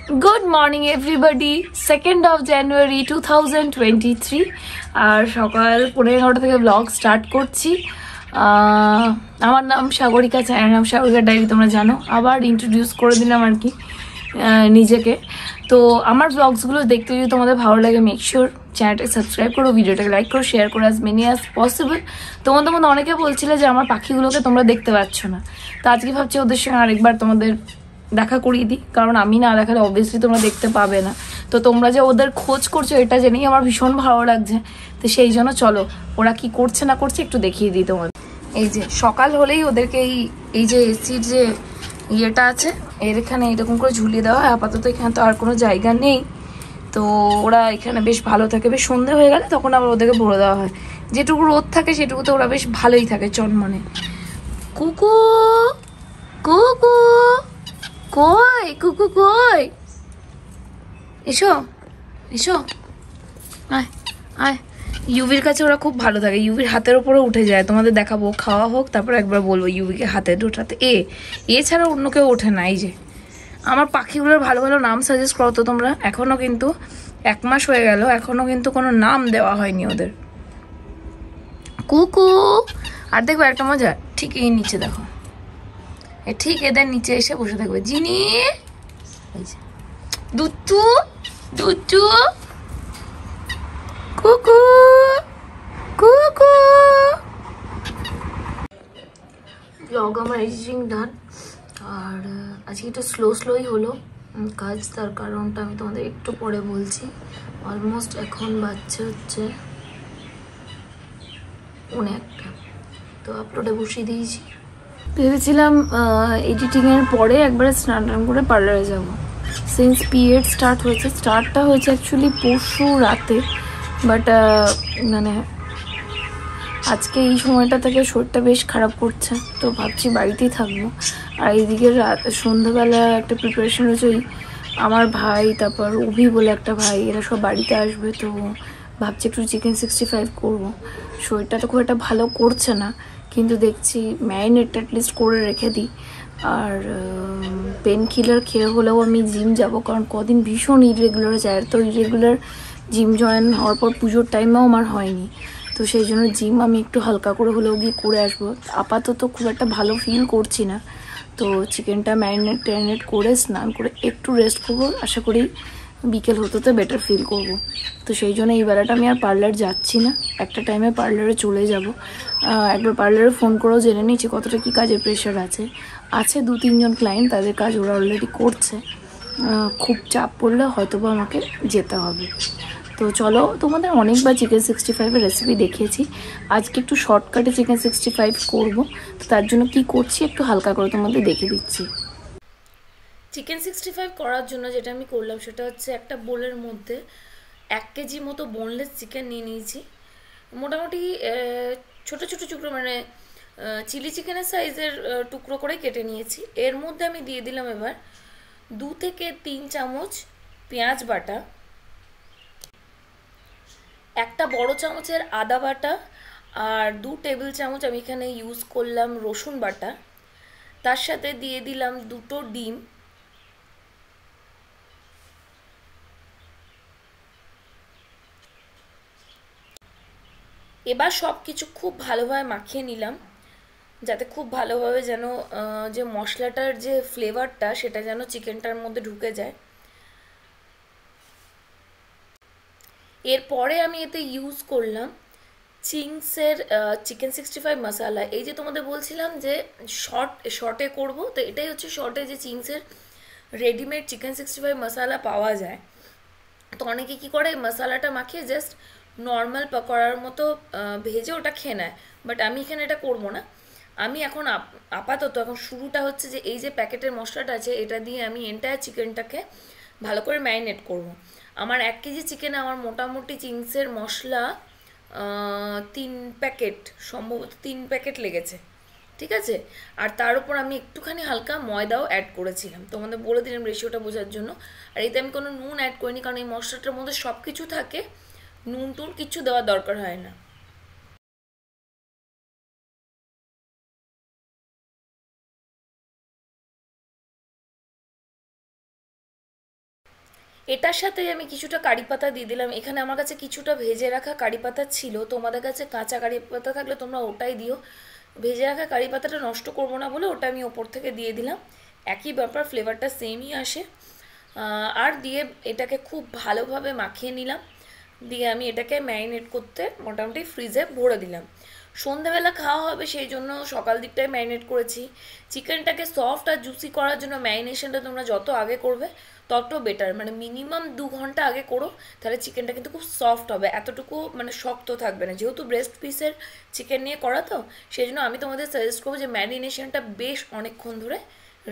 Good morning everybody. 2nd of January 2023 আর সকাল 11:30 থেকে blog start করছি। আমার নাম সাগরিকা, চ্যানেল নাম সাগরিকা ডায়েরি, তোমরা জানো। আবার ইন্ট্রোডিউস করে দিলাম আর কি নিজেকে। তো আমার ব্লগসগুলো দেখতে যদি তোমাদের ভালো লাগে, মেক শিওর চ্যানেলটাকে সাবস্ক্রাইব করো, ভিডিওটাকে লাইক করো, শেয়ার করো অ্যাজ মেনি অ্যাজ পসিবল। তোমাদের মধ্যে অনেকে বলছিলে যে আমার পাখিগুলোকে তোমরা দেখতে পাচ্ছ না, তো আজকে ভাবছি ওদের সঙ্গে আরেকবার তোমাদের দেখা করিয়ে দিই, কারণ আমি না দেখালে অবভিয়াসলি তোমরা দেখতে পাবে না। তো তোমরা যে ওদের খোঁজ করছো এটা জেনেই আমার ভীষণ ভালো লাগছে। তো সেই জন্য চলো ওরা কি করছে না করছে একটু দেখিয়ে দিই তোমাদের। এই যে সকাল হলেই ওদেরকে এই যে এসির যে ইয়েটা আছে এর এখানে এরকম করে ঝুলিয়ে দেওয়া হয়। আপাতত এখানে তো আর কোনো জায়গা নেই, তো ওরা এখানে বেশ ভালো থাকে। বেশ সন্ধে হয়ে গেলে তখন আবার ওদেরকে ভরে দেওয়া হয়। যেটুকু রোদ থাকে সেটুকুতে ওরা বেশ ভালোই থাকে চনমনে। কুকু কুকু কই, কুকু কই, এসো এসো, আয় আয়। ইউভির কাছে ওরা খুব ভালো থাকে, ইউভির হাতের ওপরে উঠে যায়। তোমাদের দেখাবো, খাওয়া হোক তারপর একবার বলবো ইউভিকে হাতে ওঠাতে। এছাড়া অন্য কেউ ওঠে না। এই যে আমার পাখিগুলোর ভালো ভালো নাম সাজেস্ট করো তো তোমরা। এখনো কিন্তু 1 মাস হয়ে গেল, এখনো কিন্তু কোনো নাম দেওয়া হয়নি ওদের। কুকু। আর দেখো একটা মজা, ঠিক এই নিচে দেখো, ঠিক এদের নিচে এসে বসে থাকবে জিনি। দুটু দুটু কুকু কুকু। ব্লগ আমার এডিটিং ডান, আর আজকে একটু স্লোই হলো কাজ। তার কারণটা আমি তোমাদের একটু পরে বলছি। অলমোস্ট এখন বাচ্চা হচ্ছে 1:01, তো আপলোডে বসিয়ে দিয়েছি। ভেবেছিলাম এডিটিংয়ের পরে একবারে স্নান টান করে পার্লারে যাবো। সিন্স পিরিয়ড স্টার্টটা হয়েছে অ্যাকচুয়ালি পরশু রাতে, বাট মানে আজকে এই সময়টা থেকে শরীরটা বেশ খারাপ করছে, তো ভাবছি বাড়িতেই থাকবো। আর এইদিকে সন্ধ্যাবেলা একটা প্রিপারেশন হয়েছে, ওই আমার ভাই তারপর অভি বলে একটা ভাই, এরা সব বাড়িতে আসবে, তো ভাবছি একটু চিকেন 65 করবো। শরীরটা তো খুব একটা ভালো করছে না, কিন্তু দেখছি ম্যারিনেটটা অ্যাটলিস্ট করে রেখে দিই। আর পেন কিলার খেয়ে হলেও আমি জিম যাব, কারণ কদিন ভীষণ ইরেগুলার যায়। তো ইরেগুলার জিম জয়েন হওয়ার পর পুজোর টাইমেও আমার হয়নি, তো সেই জন্য জিম আমি একটু হালকা করে হলেও গিয়ে করে আসবো। আপাতত খুব একটা ভালো ফিল করছি না, তো চিকেনটা ম্যারিনেট করে স্নান করে একটু রেস্ট করবো। আশা করি বিকেল হতে বেটার ফিল করব। তো সেই জন্য এই বেলাটা আমি আর পার্লার যাচ্ছি না, একটা টাইমে পার্লারে চলে যাব। একবার পার্লারে ফোন করেও জেনে নিচ্ছি কতটা কি কাজের প্রেশার আছে। 2-3 জন ক্লায়েন্ট, তাদের কাজ ওরা অলরেডি করছে। খুব চাপ পড়লে হয়তোবা আমাকে যেতে হবে। তো চলো, তোমাদের অনেকবার চিকেন 65-এর রেসিপি দেখিয়েছি, আজকে একটু শর্টকাটে চিকেন 65 করব। তো তার জন্য কি করছি একটু হালকা করে তোমাদের দেখে দিচ্ছি। চিকেন 65 করার জন্য যেটা আমি করলাম সেটা হচ্ছে একটা বোলের মধ্যে 1 কেজি মতো বোনলেস চিকেন নিয়ে নিয়েছি। মোটামুটি ছোট ছোট টুকরো, মানে চিলি চিকেনের সাইজের টুকরো করে কেটে নিয়েছি। এর মধ্যে আমি দিয়ে দিলাম এবার 2 থেকে 3 চামচ পেঁয়াজ বাটা, একটা বড় চামচের আদা বাটা, আর 2 টেবিল চামচ আমি এখানে ইউজ করলাম রসুন বাটা। তার সাথে দিয়ে দিলাম 2টো ডিম, এবার সব কিছু খুব ভালোভাবে মাখিয়ে নিলাম, যাতে খুব ভালোভাবে যেন যে মশলাটার যে ফ্লেভারটা সেটা যেন চিকেনটার মধ্যে ঢুকে যায়। এরপরে আমি এতে ইউজ করলাম চিংসের চিকেন 65 মশলা। এই যে তোমাদের বলছিলাম যে শর্টে করব, তো এটাই হচ্ছে শর্টে যে চিংসের রেডিমেড চিকেন 65 মশলা পাওয়া যায়। তো অনেকে কী করে মশলাটা মাখিয়ে জাস্ট নর্মাল পকোড়ার মতো ভেজে ওটা খেয়ে নেয়, বাট আমি এখানে এটা করবো না। আমি এখন আপাতত এখন শুরুটা হচ্ছে যে এই যে প্যাকেটের মশলাটা আছে এটা দিয়ে আমি এন্টায়ার চিকেনটাকে ভালো করে ম্যারিনেট করব। আমার 1 কেজি চিকেনে আমার মোটামুটি চিংসের মশলা 3 প্যাকেট, সম্ভবত 3 প্যাকেট লেগেছে, ঠিক আছে। আর তার উপর আমি একটুখানি হালকা ময়দাও অ্যাড করেছিলাম, তোমাদের বলে দিলাম রেশিওটা বোঝার জন্য। আর এতে আমি কোনো নুন অ্যাড করিনি, কারণ এই মশলাটার মধ্যে সব কিছু থাকে, নুন টুন কিছু দেওয়ার দরকার হয় না। এটার সাথে আমি কিছুটা কারি পাতা দিয়ে দিলাম। এখানে আমার কাছে কিছুটা ভেজে রাখা কারি পাতা ছিল, তোমাদের কাছে কাঁচা কারি পাতা থাকলে তোমরা ওটাই দিও। ভেজে রাখা কারি পাতাটা নষ্ট করবো না বলে ওটা আমি ওপর থেকে দিয়ে দিলাম। একই ব্যাপার, ফ্লেভারটা সেমই আসে। আর দিয়ে এটাকে খুব ভালোভাবে মাখিয়ে নিলাম। দিয়ে আমি এটাকে ম্যারিনেট করতে মোটামুটি ফ্রিজে ভরে দিলাম। সন্ধ্যাবেলা খাওয়া হবে সেই জন্য সকাল দিকটায় ম্যারিনেট করেছি। চিকেনটাকে সফট আর জুসি করার জন্য ম্যারিনেশনটা তোমরা যত আগে করবে তত বেটার, মানে মিনিমাম 2 ঘন্টা আগে করো, তাহলে চিকেনটা কিন্তু খুব সফট হবে, এতটুকু মানে শক্ত থাকবে না। যেহেতু ব্রেস্ট পিসের চিকেন নিয়ে করা তো, সেই জন্য আমি তোমাদের সাজেস্ট করবো যে ম্যারিনেশনটা বেশ অনেকক্ষণ ধরে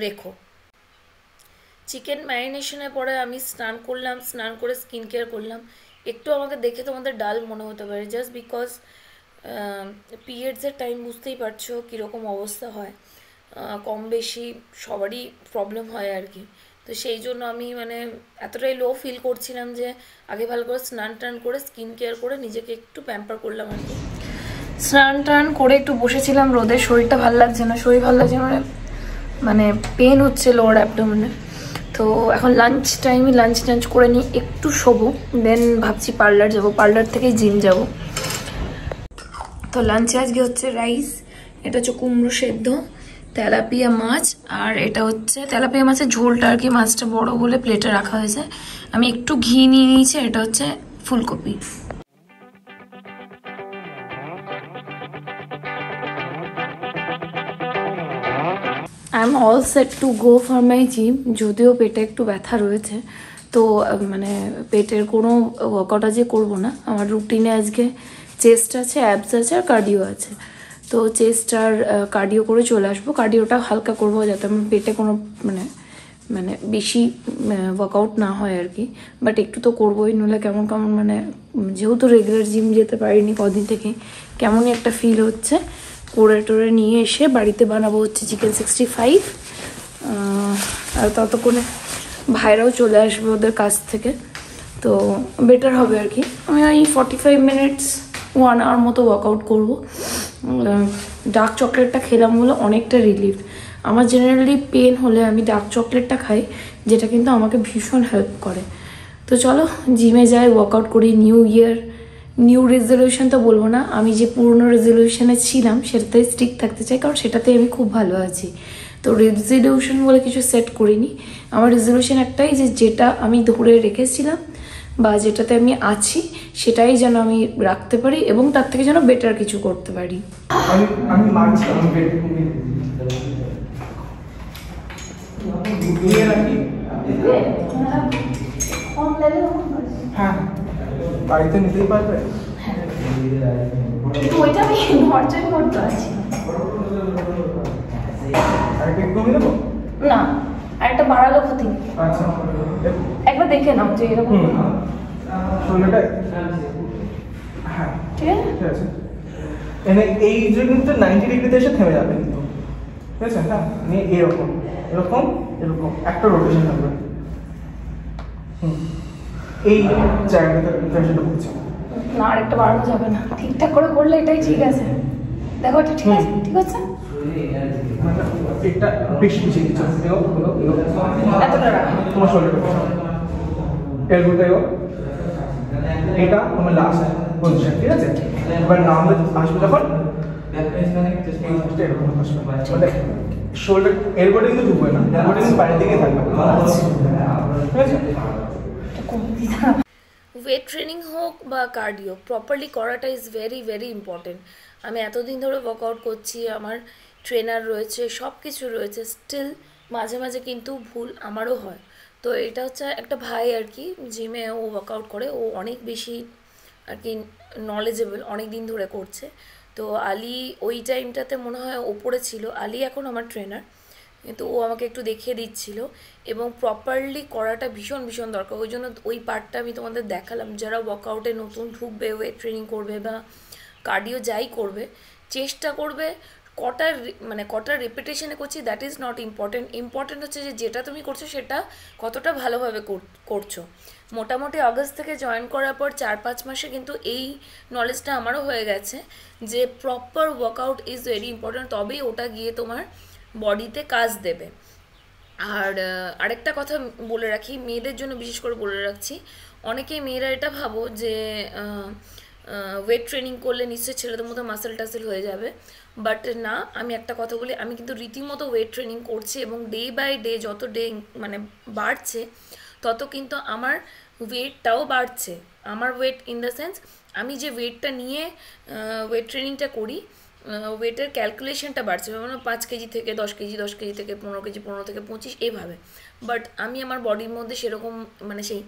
রেখো। চিকেন ম্যারিনেশনের পরে আমি স্নান করলাম, স্নান করে স্কিন কেয়ার করলাম। একটু আমাকে দেখে তোমাদের ডাল মনে হতে পারে, জাস্ট বিকজ পিরিয়ডসের টাইম বুঝতেই পারছো কীরকম অবস্থা হয়, কম বেশি সবারই প্রবলেম হয় আর কি। তো সেই জন্য আমি মানে এতটাই লো ফিল করছিলাম যে আগে ভালো করে স্নান টান করে স্কিন কেয়ার করে নিজেকে একটু প্যাম্পার করলাম আর কি। স্নান টান করে একটু বসেছিলাম রোদে, শরীরটা ভালো লাগছে না, শরীর ভালো লাগছে মানে পেন হচ্ছে লোয়ার অ্যাবডোমেনে। তো এখন লাঞ্চ টাইমে লাঞ্চ টাঞ্চ করে নিই, একটু শোবো, দেন ভাবছি পার্লার যাব, পার্লার থেকে জিম যাব। তো লাঞ্চে আজকে হচ্ছে রাইস, এটা হচ্ছে কুমড়ো সেদ্ধ, তেলাপিয়া মাছ, আর এটা হচ্ছে তেলাপিয়া মাছের ঝোলটা আর কি, মাছটা বড় বলে প্লেটে রাখা হয়েছে। আমি একটু ঘি নিয়ে নিয়েছি, এটা হচ্ছে ফুলকপি। I am all set to go for my gym. যদিও পেটে একটু ব্যথা রয়েছে, তো মানে পেটের কোনো ওয়ার্কআউট আজকে করবো না। আমার রুটিনে আজকে চেস্ট আছে, অ্যাবস আছে আর কার্ডিও আছে। তো চেস্ট আর কার্ডিও করে চলে আসবো। কার্ডিওটা হালকা করবো যাতে আমার পেটে কোনো মানে বেশি ওয়ার্কআউট না হয় আর কি। বাট একটু তো করবোই, নইলে কেমন কেমন মানে যেহেতু রেগুলার জিম যেতে পারিনি কদিন থেকে, কেমনই একটা ফিল হচ্ছে। করে টোরে নিয়ে এসে বাড়িতে বানাবো হচ্ছে চিকেন 65। আর ততক্ষণে ভাইরাও চলে আসবে ওদের কাছ থেকে, তো বেটার হবে আর কি। আমি ওই 45 মিনিটস 1 আওয়ার মতো ওয়ার্কআউট করবো। ডার্ক চকলেটটা খেলাম বলে অনেকটা রিলিফ। আমার জেনারেলি পেন হলে আমি ডার্ক চকলেটটা খাই, যেটা কিন্তু আমাকে ভীষণ হেল্প করে। তো চলো জিমে যাই, ওয়ার্কআউট করি। নিউ ইয়ার নিউ রেজলিউশন তো বলবো না, আমি যে পুরনো রেজলিউশনে ছিলাম সেটাতে স্টিক থাকতে চাই, কারণ সেটাতে আমি খুব ভালো আছি। তো রেজলিউশন বলে কিছু সেট করিনি। আমার রেজলিউশন একটাই, যে যেটা আমি ধরে রেখেছিলাম বা যেটাতে আমি আছি সেটাই যেন আমি রাখতে পারি, এবং তার থেকে যেন বেটার কিছু করতে পারি। হ্যাঁ, বাড়িতে নিতেই পারবে। কিন্তু ওইটা আমি নর্জন করতে আছি। আরেকটা একটু কমিয়ে দেবো? না, আরেকটা বাড়ালো ক্ষতি। আচ্ছা, একবার দেখে নাও যে এরকম শোল্ডারটা। হ্যাঁ ঠিক আছে, ঠিক আছে। এনে এই যে কিন্তু 90 ডিগ্রিতে এসে থেমে যাবে কিন্তু, ঠিক আছে? হ্যাঁ, নিয়ে এরকম এরকম এরকম একটা রোটেশন থাকবে। এই জায়গাটা সেটা বলছি না, আরেকটা বাড়ানো যাবে না। ঠিকঠাক করে করলে এটাই ঠিক আছে। দেখো এটা ঠিক আছে, ঠিক আছে। এটা বেশি বেশি কিছু এতটা রাখো তোমার শোল্ডারটা, এলবোটা এটা তোমার লাস্ট পজিশন, ঠিক আছে? এবার নাম আসবে যখন এরকম আসবে, মানে শোল্ডার এলবোটা কিন্তু ঢুকবে না, এলবোটা কিন্তু বাইরের দিকে থাকবে, ঠিক আছে? ওয়েট ট্রেনিং হোক বা কার্ডিও, প্রপারলি করাটা ইজ ভেরি ভেরি ইম্পর্টেন্ট। আমি এতদিন ধরে ওয়ার্কআউট করছি, আমার ট্রেনার রয়েছে, সব কিছু রয়েছে, স্টিল মাঝে মাঝে কিন্তু ভুল আমারও হয়। তো এটা হচ্ছে একটা ভাই আর কি, জিমে ও ওয়ার্কআউট করে, ও অনেক বেশি আর কি নলেজেবল, অনেক দিন ধরে করছে। তো আলী ওই টাইমটাতে মনে হয় ওপরে ছিল, আলী এখন আমার ট্রেনার, কিন্তু ও আমাকে একটু দেখিয়ে দিচ্ছিল। এবং প্রপারলি করাটা ভীষণ ভীষণ দরকার, ওই জন্য ওই পার্টটা আমি তোমাদের দেখালাম। যারা ওয়ার্কআউটে নতুন ঢুকবে, ওয়েট ট্রেনিং করবে বা কার্ডিও যাই করবে, চেষ্টা করবে কটা রেপিটেশনে করছি that is not important. Important হচ্ছে যে যেটা তুমি করছো সেটা কতটা ভালোভাবে করছো। মোটামুটি অগস্ট থেকে জয়েন করার পর 4-5 মাসে কিন্তু এই নলেজটা আমারও হয়ে গেছে যে proper workout is very important, তবেই ওটা গিয়ে তোমার বডিতে কাজ দেবে। আর আরেকটা কথা বলে রাখি, মেয়েদের জন্য বিশেষ করে বলে রাখছি, অনেকেই মেয়েরা এটা ভাবো যে ওয়েট ট্রেনিং করলে নিশ্চয়ই ছেলেদের মতো মাসেল টাসেল হয়ে যাবে, বাট না। আমি একটা কথা বলি, আমি কিন্তু রীতিমতো ওয়েট ট্রেনিং করছি এবং ডে বাই ডে যত ডে মানে বাড়ছে তত কিন্তু আমার ওয়েটটাও বাড়ছে। আমার ওয়েট ইন দ্য সেন্স, আমি যে ওয়েটটা নিয়ে ওয়েট ট্রেনিংটা করি, ওয়েটের ক্যালকুলেশনটা বাড়ছে, মানে 5 কেজি থেকে 10 কেজি, 10 কেজি থেকে 15 কেজি, 15 থেকে 25, এইভাবে। বাট আমি আমার বডির মধ্যে সেরকম মানে সেই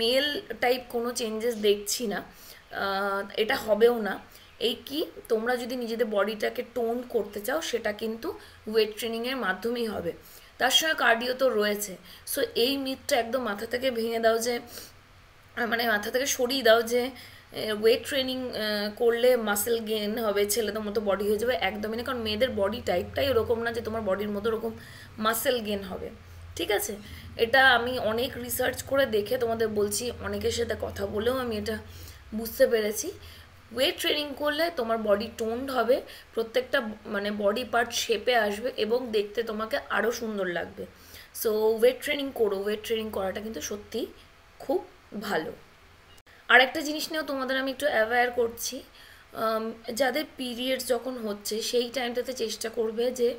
মেল টাইপ কোনো চেঞ্জেস দেখছি না, এটা হবেও না। এই কি, তোমরা যদি নিজেদের বডিটাকে টোন করতে চাও সেটা কিন্তু ওয়েট ট্রেনিংয়ের মাধ্যমেই হবে, তার সঙ্গে কার্ডিও তো রয়েছে। সো এই মিথটা একদম মাথা থেকে ভেঙে দাও যে, মানে মাথা থেকে সরিয়ে দাও যে ওয়েট ট্রেনিং করলে মাসেল গেন হবে, ছেলেদের মতো বডি হয়ে যাবে, একদমই না। কারণ মেয়েদের বডি টাইপটাই ওরকম না যে তোমার বডির মতো ওরকম মাসেল গেন হবে, ঠিক আছে? এটা আমি অনেক রিসার্চ করে দেখে তোমাদের বলছি, অনেকের সাথে কথা বলেও আমি এটা বুঝতে পেরেছি। ওয়েট ট্রেনিং করলে তোমার বডি টোনড হবে, প্রত্যেকটা মানে বডি পার্ট শেপে আসবে এবং দেখতে তোমাকে আরও সুন্দর লাগবে। সো ওয়েট ট্রেনিং করো, ওয়েট ট্রেনিং করাটা কিন্তু সত্যি খুব ভালো। আর একটা জিনিস নিয়েও তোমাদের আমি একটু অ্যাওয়্যার করছি, যাদের পিরিয়ডস যখন হচ্ছে সেই টাইমটাতে চেষ্টা করবে যে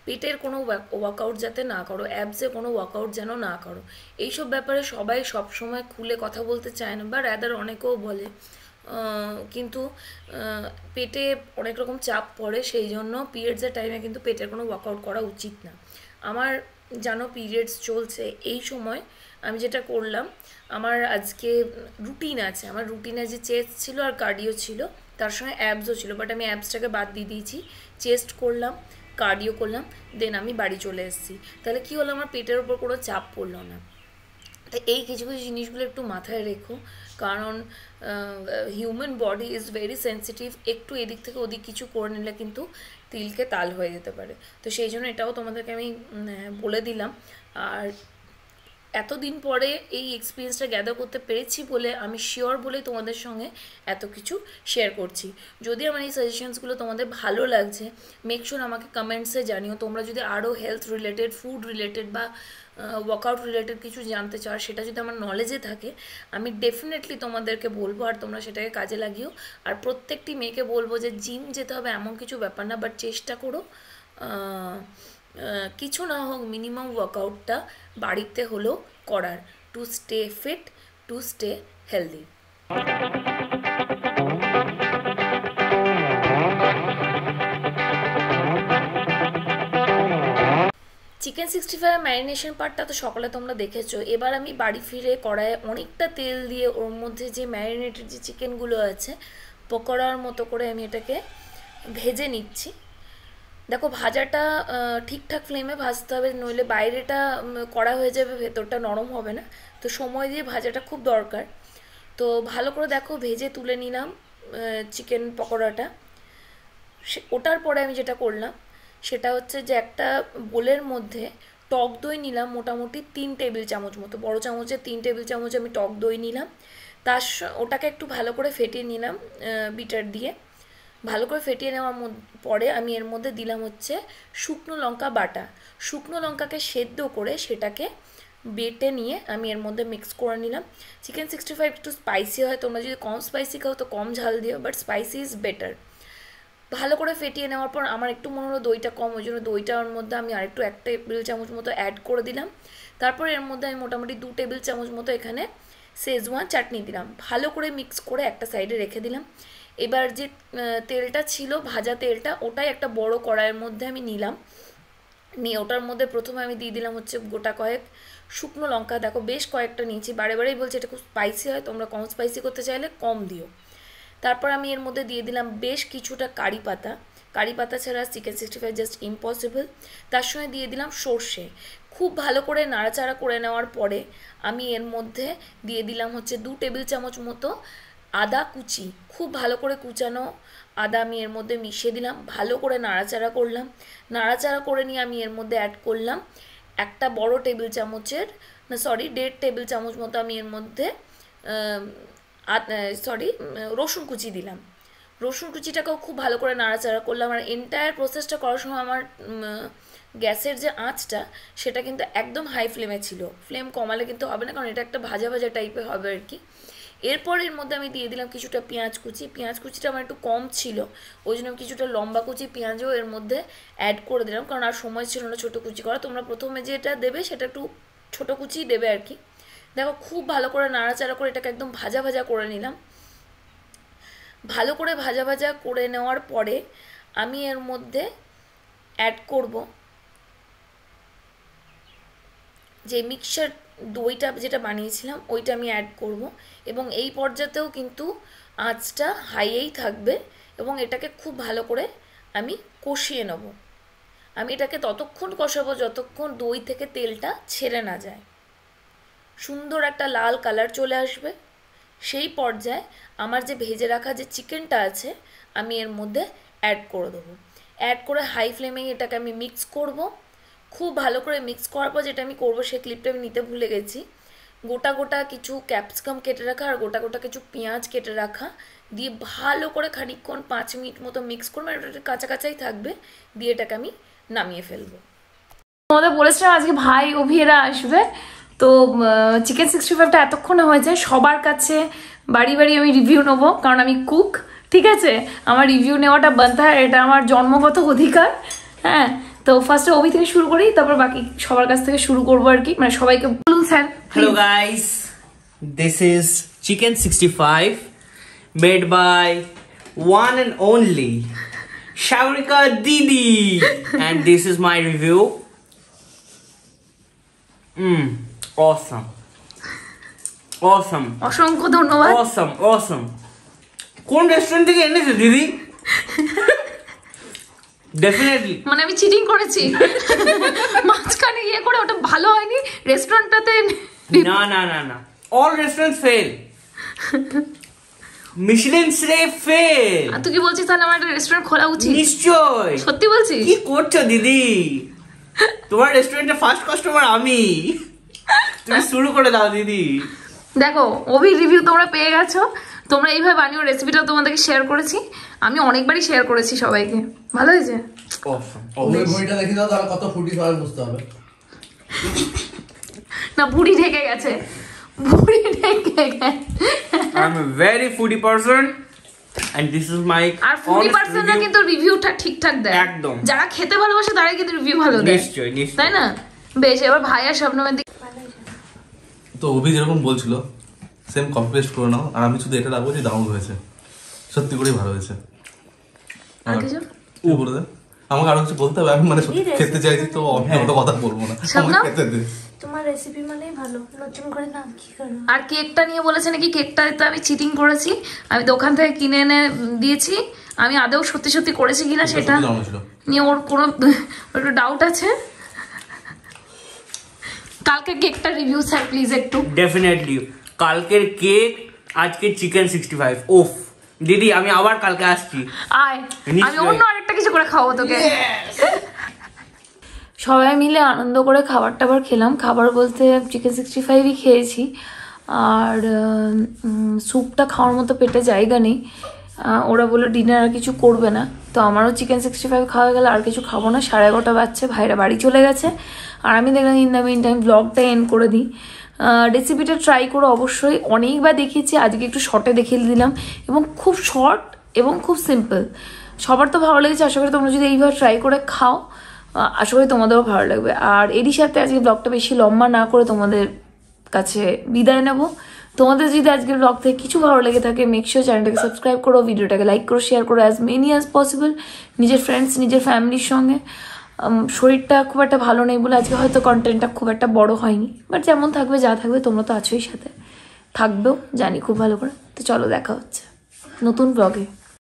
পেটের কোনো ওয়ার্কআউট যাতে না করো, অ্যাবসে কোনো ওয়ার্কআউট যেন না করো। এইসব ব্যাপারে সবাই সবসময় খুলে কথা বলতে চায় না, বা র্যাদার অনেকেও বলে, কিন্তু পেটে অনেক রকম চাপ পড়ে, সেই জন্য পিরিয়ডসের টাইমে কিন্তু পেটের কোনো ওয়ার্কআউট করা উচিত না। আমার জানো পিরিয়ডস চলছে এই সময় আমি যেটা করলাম, আমার আজকে রুটিন আছে, আমার রুটিনে যে চেস্ট ছিল আর কার্ডিও ছিল, তার সঙ্গে অ্যাবসও ছিল, বাট আমি অ্যাবসটাকে বাদ দিয়ে দিয়েছি। চেস্ট করলাম, কার্ডিও করলাম, দেন আমি বাড়ি চলে এসেছি। তাহলে কী হলো, আমার পেটের ওপর কোনো চাপ পড়লো না। তো এই কিছু কিছু জিনিসগুলো একটু মাথায় রেখো, কারণ human body is very sensitive, একটু এদিক থেকে ওদিক কিছু করে নিলে কিন্তু তিলকে তাল হয়ে যেতে পারে। তো সেই জন্য এটাও তোমাদেরকে আমি বলে দিলাম। আর এতদিন পরে এই এক্সপিরিয়েন্সটা গ্যাদার করতে পেরেছি বলে আমি শিওর বলেই তোমাদের সঙ্গে এত কিছু শেয়ার করছি। যদি আমার এই সাজেশনসগুলো তোমাদের ভালো লাগছে, মেক শিওর আমাকে কমেন্টসে জানিও। তোমরা যদি আরও হেলথ রিলেটেড, ফুড রিলেটেড বা ওয়ার্কআউট রিলেটেড কিছু জানতে চাও, সেটা যদি আমার নলেজে থাকে, আমি ডেফিনেটলি তোমাদেরকে বলবো, আর তোমরা সেটাকে কাজে লাগিও। আর প্রত্যেকটি মেয়েকে বলবো যে জিম যেতে হবে এমন কিছু ব্যাপার না, বাট চেষ্টা করো কিছু না হোক মিনিমাম ওয়ার্কআউটটা বাড়িতে হলেও করার, to stay fit, to stay healthy. Chicken 65 marination পার্টটা তো সকালে তোমরা দেখেছো। এবার আমি বাড়ি ফিরে কড়াইয়ে অনেকটা তেল দিয়ে ওর মধ্যে যে ম্যারিনেটেড যে চিকেনগুলো আছে, পকোড়ার মতো করে আমি এটাকে ভেজে নিচ্ছি। দেখো ভাজাটা ঠিকঠাক ফ্লেমে ভাজতে হবে, নইলে বাইরেটা কড়া হয়ে যাবে, ভেতরটা নরম হবে না। তো সময় দিয়ে ভাজাটা খুব দরকার। তো ভালো করে দেখো ভেজে তুলে নিলাম চিকেন পকোড়াটা। ওটার পরে আমি যেটা করলাম সেটা হচ্ছে যে একটা বোলের মধ্যে টক দই নিলাম, মোটামুটি 3 টেবিল চামচ মতো, বড় চামচে 3 টেবিল চামচ আমি টক দই নিলাম। ওটাকে একটু ভালো করে ফেটিয়ে নিলাম বিটার দিয়ে। ভালো করে ফেটিয়ে নেওয়ার পরে আমি এর মধ্যে দিলাম হচ্ছে শুকনো লঙ্কা বাটা। শুকনো লঙ্কাকে সেদ্ধ করে সেটাকে বেটে নিয়ে আমি এর মধ্যে মিক্স করে নিলাম। চিকেন 65 একটু স্পাইসি হয়, তোমরা যদি কম স্পাইসি খাও তো কম ঝাল দিও, বাট স্পাইসি ইজ বেটার। ভালো করে ফেটিয়ে নেওয়ার পর আমার একটু মনে হলো দইটা কম, ওই জন্য দইটার মধ্যে আমি আরেকটু 1 টেবিল চামচ মতো অ্যাড করে দিলাম। তারপর এর মধ্যে আমি মোটামুটি 2 টেবিল চামচ মতো এখানে শেজওয়ান চাটনি দিলাম। ভালো করে মিক্স করে একটা সাইডে রেখে দিলাম। এবার যে তেলটা ছিল ভাজা তেলটা, ওটাই একটা বড় কড়াইয়ের মধ্যে আমি নিলাম, নিয়ে ওটার মধ্যে প্রথমে আমি দিয়ে দিলাম হচ্ছে গোটা কয়েক শুকনো লঙ্কা। দেখো বেশ কয়েকটা নিয়েছি, বারে বারেই বলছি এটা খুব স্পাইসি হয়, তোমরা কম স্পাইসি করতে চাইলে কম দিও। তারপর আমি এর মধ্যে দিয়ে দিলাম বেশ কিছুটা কারি পাতা। কারি পাতা ছাড়া চিকেন 65 জাস্ট ইম্পসিবল। তার সঙ্গে দিয়ে দিলাম সর্ষে। খুব ভালো করে নাড়াচাড়া করে নেওয়ার পরে আমি এর মধ্যে দিয়ে দিলাম হচ্ছে 2 টেবিল চামচ মতো আদা কুচি। খুব ভালো করে কুচানো আদা আমি এর মধ্যে মিশিয়ে দিলাম, ভালো করে নাড়াচাড়া করলাম। নাড়াচাড়া করে নিয়ে আমি এর মধ্যে অ্যাড করলাম একটা বড় টেবিল চামচের, না সরি 1.5 টেবিল চামচ মতো আমি এর মধ্যে রসুন কুচি দিলাম। রসুন কুচিটাকেও খুব ভালো করে নাড়াচাড়া করলাম। আর এন্টায়ার প্রসেসটা করার সময় আমার গ্যাসের যে আঁচটা সেটা কিন্তু একদম হাই ফ্লেমে ছিল, ফ্লেম কমালে কিন্তু হবে না, কারণ এটা একটা ভাজা ভাজা টাইপের হবে আর কি। এরপর এর মধ্যে আমি দিয়ে দিলাম কিছুটা পেঁয়াজ কুচি, পেঁয়াজ কুচিটা আমার একটু কম ছিল, ওই জন্য আমি কিছুটা লম্বা কুচি পেঁয়াজও এর মধ্যে অ্যাড করে দিলাম, কারণ আর সময় ছিল না ছোটো কুচি করা। তোমরা প্রথমে যেটা দেবে সেটা একটু ছোটো কুচিই দেবে আর কি। দেখো খুব ভালো করে নাড়াচাড়া করে এটাকে একদম ভাজা ভাজা করে নিলাম। ভালো করে ভাজা ভাজা করে নেওয়ার পরে আমি এর মধ্যে অ্যাড করব যে মিক্সচার দইটা যেটা বানিয়েছিলাম ওইটা আমি অ্যাড করব, এবং এই পর্যাতেও কিন্তু আঁচটা হাইয়েই থাকবে এবং এটাকে খুব ভালো করে আমি কষিয়ে নেব। আমি এটাকে ততক্ষণ কষাবো যতক্ষণ দই থেকে তেলটা ছেড়ে না যায়, সুন্দর একটা লাল কালার চলে আসবে। সেই পর্যায়ে আমার যে ভেজে রাখা যে চিকেনটা আছে আমি এর মধ্যে অ্যাড করে দেবো। অ্যাড করে হাই ফ্লেমে এটাকে আমি মিক্স করব। খুব ভালো করে মিক্স করার পর যেটা আমি করবো সেই ক্লিপটা আমি নিতে ভুলে গেছি, গোটা গোটা কিছু ক্যাপসিকাম কেটে রাখা আর গোটা গোটা কিছু পেঁয়াজ কেটে রাখা দিয়ে ভালো করে খানিকক্ষণ 5 মিনিট মতো মিক্স করবো, এটা কাঁচা কাঁচাই থাকবে, দিয়ে এটাকে আমি নামিয়ে ফেলবো। তোমাদের বলেছিলাম আজকে ভাই অভিয়েরা আসবে, তো চিকেন 65টা এতক্ষণে হয়েছে। সবার কাছে বাড়ি বাড়ি আমি রিভিউ নেবো, কারণ আমি কুক, ঠিক আছে, আমার রিভিউ নেওয়াটা বানতে হয়, এটা আমার জন্মগত অধিকার। হ্যাঁ, তো ফার্স্টে অভি থেকে শুরু করি, তারপর বাকি সবার কাছ থেকে শুরু করবো আর কি, মানে সবাইকে বলুন sir. Hello guys, this is chicken 65 made by one and only Shaurika Didi, and this is my review. Awesome. অসংখ্য ধন্যবাদ। Awesome. কোন রেস্টুরেন্ট থেকে এনেছো দিদি? ডেফিনেটলি মানে আমি চিটিং করেছি মাঝখানে ইয়ে করে, ওটা ভালো হয়নি রেস্টুরেন্টটাতে। না all restaurants fail, Michelin star fail. তুই কি বলছিস তাহলে আমার একটা রেস্টুরেন্ট খোলা উচিত? নিশ্চয়। সত্যি বলছি? কি করছো দিদি? তোমার রেস্টুরেন্টের ফার্স্ট কাস্টমার আমি, তুমি শুরু করে দাও দিদি। দেখো অভি রিভিউ তোমরা পেয়ে গেছো, তোমরা এইভাবে বানিও, রেসিপিটাও তোমাদেরকে শেয়ার করেছি, আমি অনেকবারই শেয়ার করেছি সবাইকে। ভালো হয়েছে? বইটা দেখি দাও তাহলে কত ফুটি সবাই বুঝতে হবে। না ভুড়ি ঢেকে গেছে, ভুড়ি ঢেকে গেছে। I am a very foodie person and this is my আর ফুডি পারসনরা কিন্তু রিভিউটা ঠিকঠাক দেয় একদম, যারা খেতে ভালোবাসে তারাই কিন্তু রিভিউ ভালো দেয়। নিশ্চয়ই তাই না? বেশ, এবার ভাইয়া স্বপ্নমের দিকে। তো অভি যেরকম বলছিল সেম কপি পেস্ট করে নাও, আর আমি শুধু এটা রাখবো যে দারুণ হয়েছে, সত্যি করেই ভালো হয়েছে। আর কিছু ও বলে দে, আমাকে আরো কিছু বলতে হবে, আমি মানে খেতে চাইছি তো আমি অত কথা বলবো না, আমাকে খেতে দে। তোমার রেসিপি মানেই ভালো, নতুন করে নাম কি করো? আর কেকটা নিয়ে বলেছে নাকি কেকটাতে আমি চিটিং করেছি, আমি দোকান থেকে কিনে এনে দিয়েছি, আমি আদৌ সত্যি সত্যি করেছি কিনা সেটা নিয়ে ওর কোনো একটু ডাউট আছে। কালকে কেকটা রিভিউ স্যার প্লিজ একটু। ডেফিনেটলি কালকের কেক, আজকে চিকেন 65। ওফ দিদি, আমি আবার কালকে আসছি। আয়, আমি অন্য আরেকটা কিছু করে খাওয়াবো তোকে। সবাই মিলে আনন্দ করে খাবার টাবার খেলাম। খাবার বলতে চিকেন 65ই খেয়েছি, আর স্যুপটা খাওয়ার মতো পেটে জায়গা নেই। ওরা বললো ডিনার আর কিছু করবে না, তো আমারও চিকেন 65 খাওয়া গেলে আর কিছু খাবো না। 11:30 বাজছে, ভাইরা বাড়ি চলে গেছে, আর আমি দেখলাম ইন দ্য মিন টাইম ব্লগটা এন্ড করে দিই। রেসিপিটা ট্রাই করো অবশ্যই, অনেকবার দেখিয়েছি, আজকে একটু শর্টে দেখিয়ে দিলাম, এবং খুব শর্ট এবং খুব সিম্পল। সবার তো ভালো লেগেছে, আশা করি তোমরা যদি এইভাবে ট্রাই করে খাও আশা করি তোমাদেরও ভালো লাগবে। আর এরই সাথে আজকে ব্লগটা বেশি লম্বা না করে তোমাদের কাছে বিদায় নেব। তোমাদের যদি আজকের ব্লগ থেকে কিছু ভালো লেগে থাকে, মেক শিওর চ্যানেলটাকে সাবস্ক্রাইব করো, ভিডিওটাকে লাইক করো, শেয়ার করো অ্যাজ মেনি অ্যাজ পসিবল নিজের ফ্রেন্ডস, নিজের ফ্যামিলির সঙ্গে। শরীরটা খুব একটা ভালো নেই বলে আজকে হয়তো কন্টেন্টটা খুব একটা বড় হয়নি, বাট যেমন থাকবে যা থাকবে তোমরা তো আছোই সাথে, থাকবেও জানি খুব ভালো করে। তো চলো দেখা হচ্ছে নতুন ব্লগে।